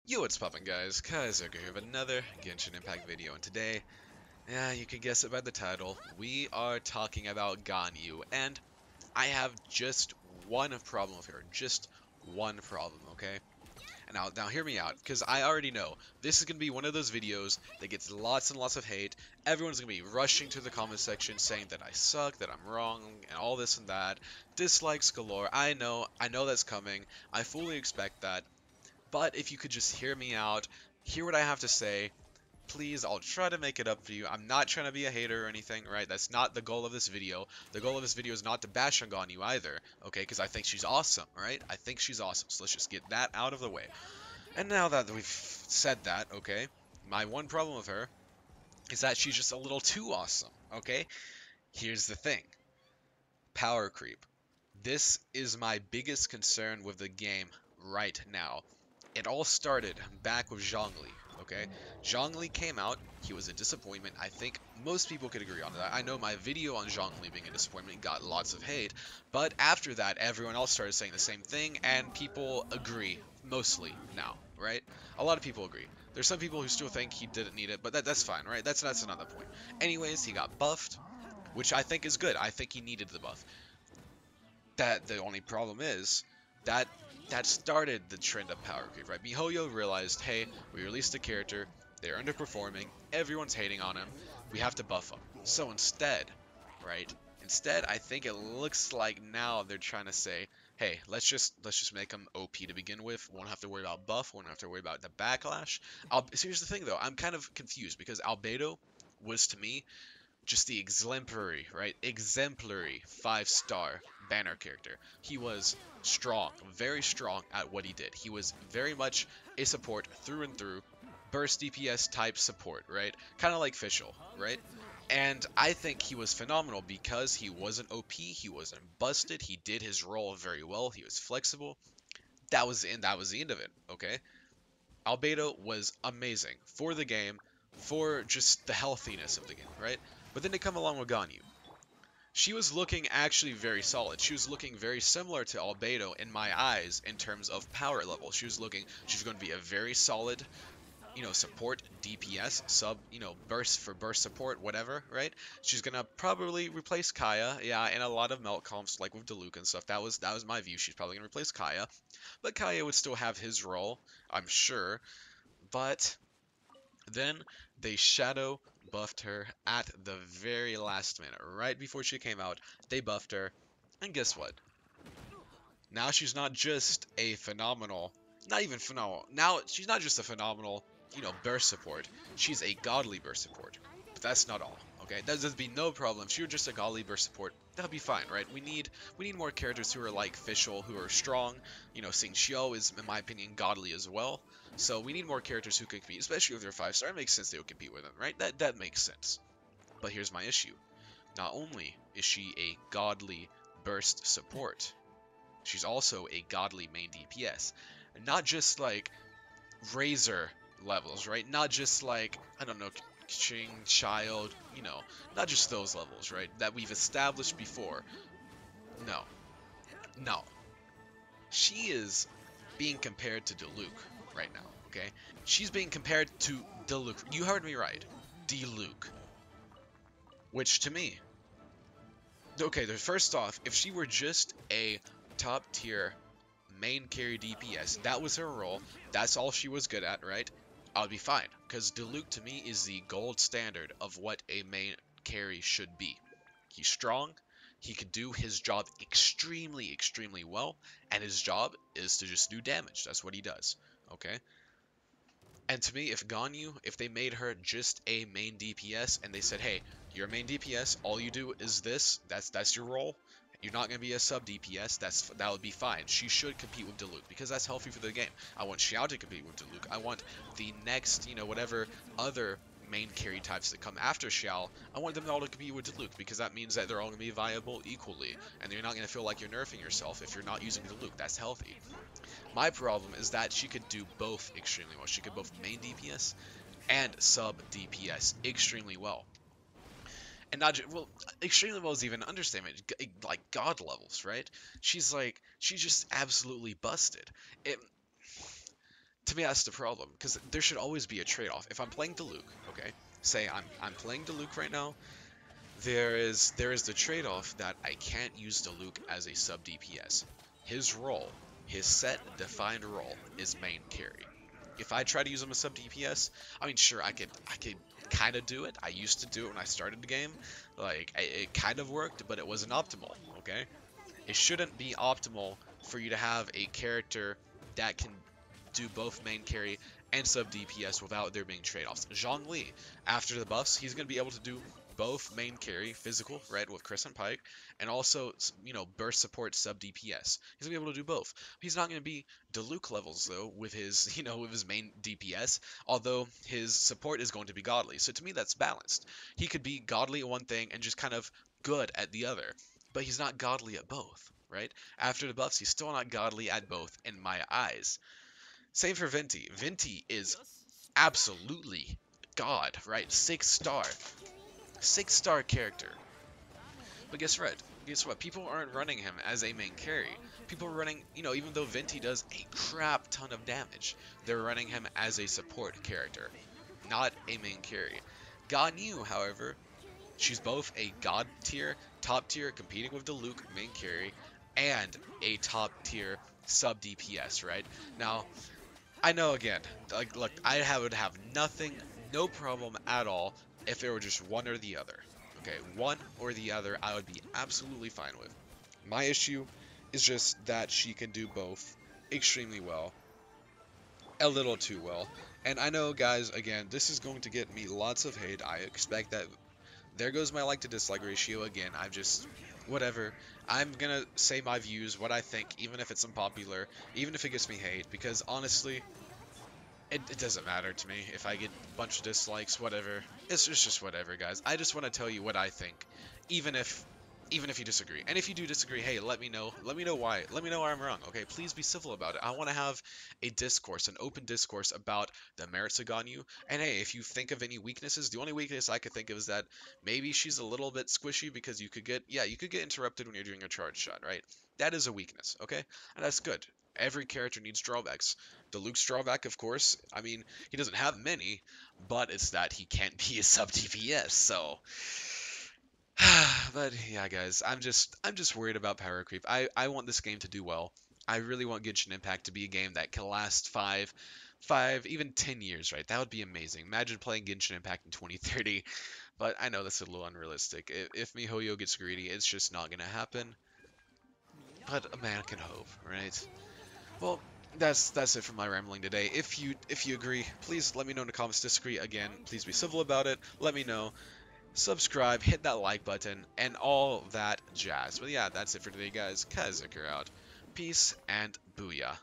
Yo, what's poppin' guys? Kaiser here with another Genshin Impact video, and today, yeah, you can guess it by the title, we are talking about Ganyu, and I have just one problem with her, just one problem, okay? And now hear me out, because I already know, this is going to be one of those videos that gets lots and lots of hate, everyone's going to be rushing to the comment section saying that I suck, that I'm wrong, and all this and that, dislikes galore, I know that's coming, I fully expect that, but if you could just hear me out, hear what I have to say, please, I'll try to make it up for you. I'm not trying to be a hater or anything, right? That's not the goal of this video. The goal of this video is not to bash on Ganyu either, okay? Because I think she's awesome, right? I think she's awesome. So let's just get that out of the way. And now that we've said that, okay, my one problem with her is that she's just a little too awesome, okay? Here's the thing. Power creep. This is my biggest concern with the game right now. It all started back with Zhongli, okay? Zhongli came out, he was a disappointment. I think most people could agree on that. I know my video on Zhongli being a disappointment got lots of hate, but after that, everyone else started saying the same thing, and people agree, mostly now, right? A lot of people agree. There's some people who still think he didn't need it, but that's fine, right? That's another point. Anyways, he got buffed, which I think is good. I think he needed the buff. That the only problem is that that started the trend of power creep, right? Mihoyo realized, hey, we released a character, they're underperforming, everyone's hating on him, we have to buff them. So instead, right? Instead, I think it looks like now they're trying to say, hey, let's just make them OP to begin with. Won't have to worry about buff. Won't have to worry about the backlash. So here's the thing, though. I'm kind of confused because Albedo was to me just the exemplary, right? Exemplary 5-star banner character. He was strong, very strong at what he did. He was very much a support through and through, burst DPS type support, right? Kind of like Fischl, right? And I think he was phenomenal because he wasn't OP, he wasn't busted, he did his role very well, he was flexible. That was the end of it, okay? Albedo was amazing for the game, for just the healthiness of the game, right? But then to come along with Ganyu. She was looking actually very solid. She was looking very similar to Albedo in my eyes in terms of power level. She's going to be a very solid, support, DPS, sub, burst for burst support, whatever, right? She's gonna probably replace Kaya, yeah, in a lot of melt comps like with Diluc and stuff. That was my view. She's probably gonna replace Kaya, but Kaya would still have his role, I'm sure. But then they shadow buffed her at the very last minute, right before she came out. They buffed her, and guess what? Now she's not just a phenomenal, not even phenomenal. Now she's not just a phenomenal, burst support. She's a godly burst support. But that's not all. Okay, there'd be no problem. If she were just a godly burst support, that'd be fine, right? We need more characters who are like Fischl, who are strong. Sing Xiao is, in my opinion, godly as well. So we need more characters who can compete, especially if they're 5-star. It makes sense they would compete with them, right? That makes sense. But here's my issue. Not only is she a godly burst support, she's also a godly main DPS. And not just like Razor levels, right? Not just like, I don't know, Ching, Child, not just those levels, right? That we've established before. No. No. She is being compared to Diluc right now, okay? She's being compared to Diluc. You heard me right. Diluc. Which to me, okay, first off, if she were just a top tier main carry DPS, that was her role, that's all she was good at, right? I'll be fine, because Diluc to me is the gold standard of what a main carry should be. He's strong, he could do his job extremely, extremely well, and his job is to just do damage. That's what he does, okay? And to me, if they made her just a main DPS and they said, hey, you're a main DPS, all you do is this, that's your role, you're not going to be a sub DPS, that would be fine. She should compete with Diluc because that's healthy for the game. I want Xiao to compete with Diluc. I want the next, whatever other main carry types that come after Xiao, I want them all to compete with Diluc because that means that they're all going to be viable equally. And you're not going to feel like you're nerfing yourself if you're not using Diluc. That's healthy. My problem is that she could do both extremely well. She could both main DPS and sub DPS extremely well. And not just, well, extremely well is even an understatement, like god levels, right? She's just absolutely busted. It, To me, that's the problem, because there should always be a trade-off. If I'm playing Diluc, okay, say I'm playing Diluc right now, there is the trade-off that I can't use Diluc as a sub DPS. His role, his set defined role, is main carry. If I try to use him as sub DPS, I mean, sure, I could kind of do it. I used to do it when I started the game. Like, it kind of worked, but it wasn't optimal. Okay, it shouldn't be optimal for you to have a character that can do both main carry and sub DPS without there being trade-offs. Zhongli, after the buffs, he's going to be able to do both main carry, physical, right, with Chris and Pike, and also, burst support sub DPS. He's going to be able to do both. He's not going to be Diluc levels, though, with his, with his main DPS, although his support is going to be godly. So to me, that's balanced. He could be godly at one thing and just kind of good at the other, but he's not godly at both, right? After the buffs, he's still not godly at both in my eyes. Same for Venti. Venti is absolutely God, right? 6-star. 6-star character. But guess what? Guess what? People aren't running him as a main carry. People are running, even though Venti does a crap ton of damage, they're running him as a support character, not a main carry. Ganyu, however, she's both a god tier, top tier, competing with Diluc main carry, and a top tier sub DPS, right? Now, I know again, like, look, would have nothing, no problem at all if it were just one or the other. Okay, one or the other, I would be absolutely fine with. My issue is just that she can do both extremely well, a little too well. And I know, guys, again, this is going to get me lots of hate. I expect that. There goes my like to dislike ratio again. Whatever. I'm gonna say my views, what I think, even if it's unpopular, even if it gets me hate, because honestly, it doesn't matter to me if I get a bunch of dislikes, whatever. It's just whatever, guys. I just want to tell you what I think, even if you disagree. And if you do disagree, hey, let me know. Let me know why. Let me know why I'm wrong. Okay, please be civil about it. I want to have a discourse, an open discourse about the merits of Ganyu. And hey, if you think of any weaknesses, the only weakness I could think of is that maybe she's a little bit squishy because you could get interrupted when you're doing a charge shot, right? That is a weakness, okay? And that's good. Every character needs drawbacks. Diluc's drawback, of course, I mean, he doesn't have many, but it's that he can't be a sub DPS, so but yeah, guys, I'm just worried about power creep. I want this game to do well. I really want Genshin Impact to be a game that can last 5, even 10 years, right? That would be amazing. Imagine playing Genshin Impact in 2030. But I know that's a little unrealistic. If Mihoyo gets greedy, it's just not gonna happen. But a man can hope, right? Well, that's it for my rambling today. If you agree, please let me know in the comments. Disagree, again, please be civil about it. Let me know. Subscribe, hit that like button, and all that jazz. But yeah, that's it for today, guys. Kazuker out. Peace and booyah.